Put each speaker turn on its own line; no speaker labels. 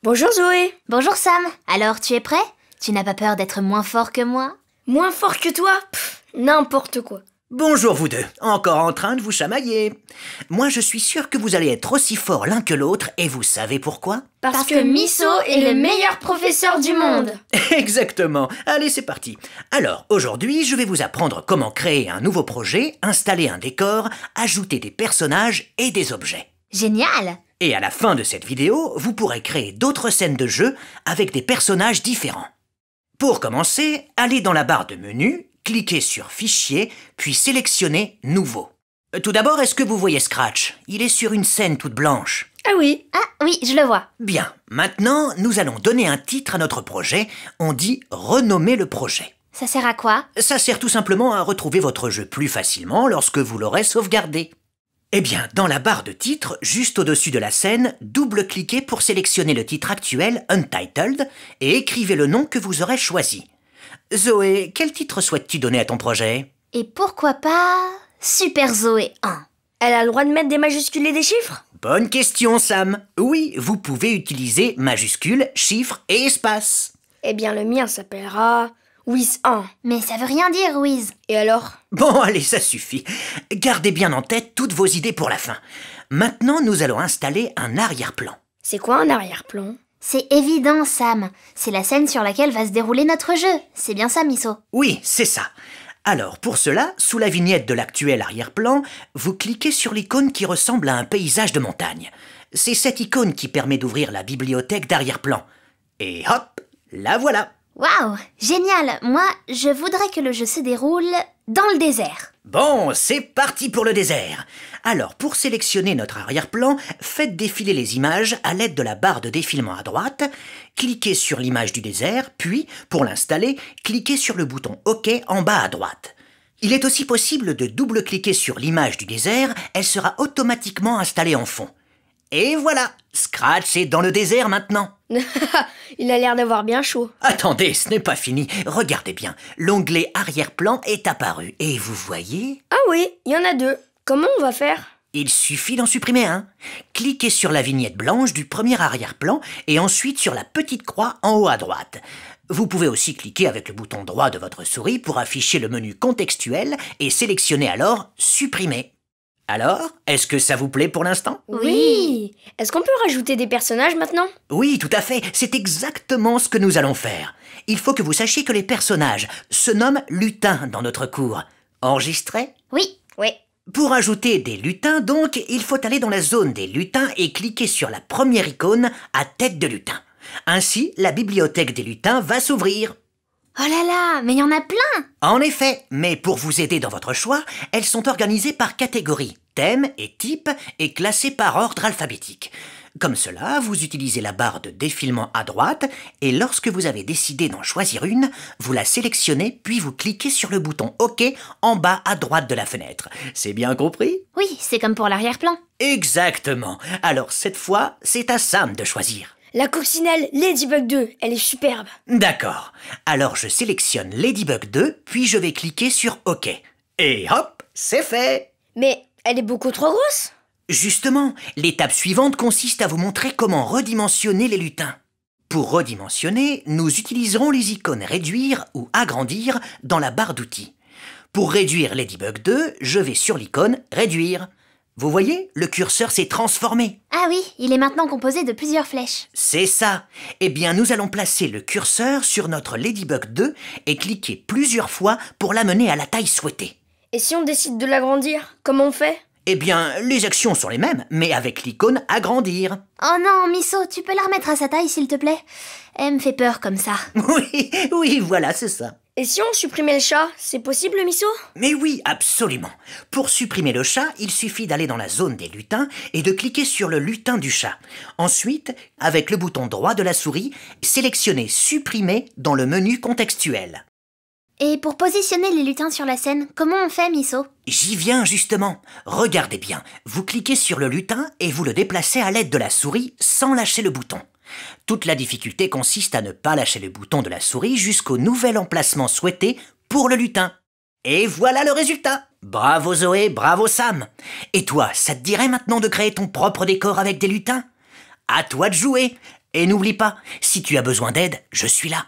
Bonjour Zoé.
Bonjour Sam. Alors, tu es prêt? Tu n'as pas peur d'être moins fort que moi?
Moins fort que toi? N'importe quoi.
Bonjour vous deux, encore en train de vous chamailler. Moi je suis sûr que vous allez être aussi forts l'un que l'autre et vous savez pourquoi?
Parce que Misso est le meilleur professeur du monde.
Exactement, allez c'est parti. Alors aujourd'hui je vais vous apprendre comment créer un nouveau projet, installer un décor, ajouter des personnages et des objets.
Génial!
Et à la fin de cette vidéo, vous pourrez créer d'autres scènes de jeu avec des personnages différents. Pour commencer, allez dans la barre de menu, cliquez sur Fichier, puis sélectionnez Nouveau. Tout d'abord, est-ce que vous voyez Scratch? Il est sur une scène toute blanche.
Ah oui.
Ah oui, je le vois.
Bien, maintenant, nous allons donner un titre à notre projet. On dit renommer le projet.
Ça sert à quoi?
Ça sert tout simplement à retrouver votre jeu plus facilement lorsque vous l'aurez sauvegardé. Eh bien, dans la barre de titre, juste au-dessus de la scène, double-cliquez pour sélectionner le titre actuel, Untitled, et écrivez le nom que vous aurez choisi. Zoé, quel titre souhaites-tu donner à ton projet?
Et pourquoi pas Super Zoé 1?
Elle a le droit de mettre des majuscules et des chiffres?
Bonne question, Sam. Oui, vous pouvez utiliser majuscules, chiffres et espaces.
Eh bien, le mien s'appellera Wiz 1.
Mais ça veut rien dire, Wiz.
Et alors?
Bon, allez, ça suffit. Gardez bien en tête toutes vos idées pour la fin. Maintenant, nous allons installer un arrière-plan.
C'est quoi un arrière-plan?
C'est évident, Sam. C'est la scène sur laquelle va se dérouler notre jeu. C'est bien ça, Misso?
Oui, c'est ça. Alors, pour cela, sous la vignette de l'actuel arrière-plan, vous cliquez sur l'icône qui ressemble à un paysage de montagne. C'est cette icône qui permet d'ouvrir la bibliothèque d'arrière-plan. Et hop, la voilà.
Waouh, génial. Moi, je voudrais que le jeu se déroule dans le désert.
Bon, c'est parti pour le désert. Alors, pour sélectionner notre arrière-plan, faites défiler les images à l'aide de la barre de défilement à droite, cliquez sur l'image du désert, puis, pour l'installer, cliquez sur le bouton OK en bas à droite. Il est aussi possible de double-cliquer sur l'image du désert, elle sera automatiquement installée en fond. Et voilà, Scratch est dans le désert maintenant.
Il a l'air d'avoir bien chaud.
Attendez, ce n'est pas fini. Regardez bien, l'onglet arrière-plan est apparu. Et vous voyez?
Ah oui, il y en a deux. Comment on va faire?
Il suffit d'en supprimer un. Cliquez sur la vignette blanche du premier arrière-plan et ensuite sur la petite croix en haut à droite. Vous pouvez aussi cliquer avec le bouton droit de votre souris pour afficher le menu contextuel et sélectionner alors « Supprimer ». Alors, est-ce que ça vous plaît pour l'instant?
Oui. Est-ce qu'on peut rajouter des personnages maintenant?
Oui, tout à fait. C'est exactement ce que nous allons faire. Il faut que vous sachiez que les personnages se nomment lutins dans notre cours. Enregistré?
Oui.
Oui.
Pour ajouter des lutins, donc, il faut aller dans la zone des lutins et cliquer sur la première icône à tête de lutin. Ainsi, la bibliothèque des lutins va s'ouvrir.
Oh là là, mais il y en a plein!
En effet, mais pour vous aider dans votre choix, elles sont organisées par catégorie, thème et type et classées par ordre alphabétique. Comme cela, vous utilisez la barre de défilement à droite et lorsque vous avez décidé d'en choisir une, vous la sélectionnez puis vous cliquez sur le bouton OK en bas à droite de la fenêtre. C'est bien compris?
Oui, c'est comme pour l'arrière-plan.
Exactement. Alors cette fois, c'est à Sam de choisir.
La coccinelle Ladybug 2, elle est superbe.
D'accord. Alors je sélectionne Ladybug 2, puis je vais cliquer sur OK. Et hop, c'est fait.
Mais elle est beaucoup trop grosse.
Justement, l'étape suivante consiste à vous montrer comment redimensionner les lutins. Pour redimensionner, nous utiliserons les icônes réduire ou agrandir dans la barre d'outils. Pour réduire Ladybug 2, je vais sur l'icône réduire. Vous voyez, le curseur s'est transformé.
Ah oui, il est maintenant composé de plusieurs flèches.
C'est ça. Eh bien, nous allons placer le curseur sur notre Ladybug 2 et cliquer plusieurs fois pour l'amener à la taille souhaitée.
Et si on décide de l'agrandir, comment on fait?
Eh bien, les actions sont les mêmes, mais avec l'icône agrandir.
Oh non, Misso, tu peux la remettre à sa taille, s'il te plaît? Elle me fait peur comme ça.
Oui, voilà, c'est ça.
Et si on supprimait le chat, c'est possible, Misso?
Mais oui, absolument. Pour supprimer le chat, il suffit d'aller dans la zone des lutins et de cliquer sur le lutin du chat. Ensuite, avec le bouton droit de la souris, sélectionnez Supprimer dans le menu contextuel.
Et pour positionner les lutins sur la scène, comment on fait, Misso?
J'y viens justement. Regardez bien, vous cliquez sur le lutin et vous le déplacez à l'aide de la souris sans lâcher le bouton. Toute la difficulté consiste à ne pas lâcher le bouton de la souris jusqu'au nouvel emplacement souhaité pour le lutin. Et voilà le résultat. Bravo Zoé, bravo Sam. Et toi, ça te dirait maintenant de créer ton propre décor avec des lutins? À toi de jouer. Et n'oublie pas, si tu as besoin d'aide, je suis là.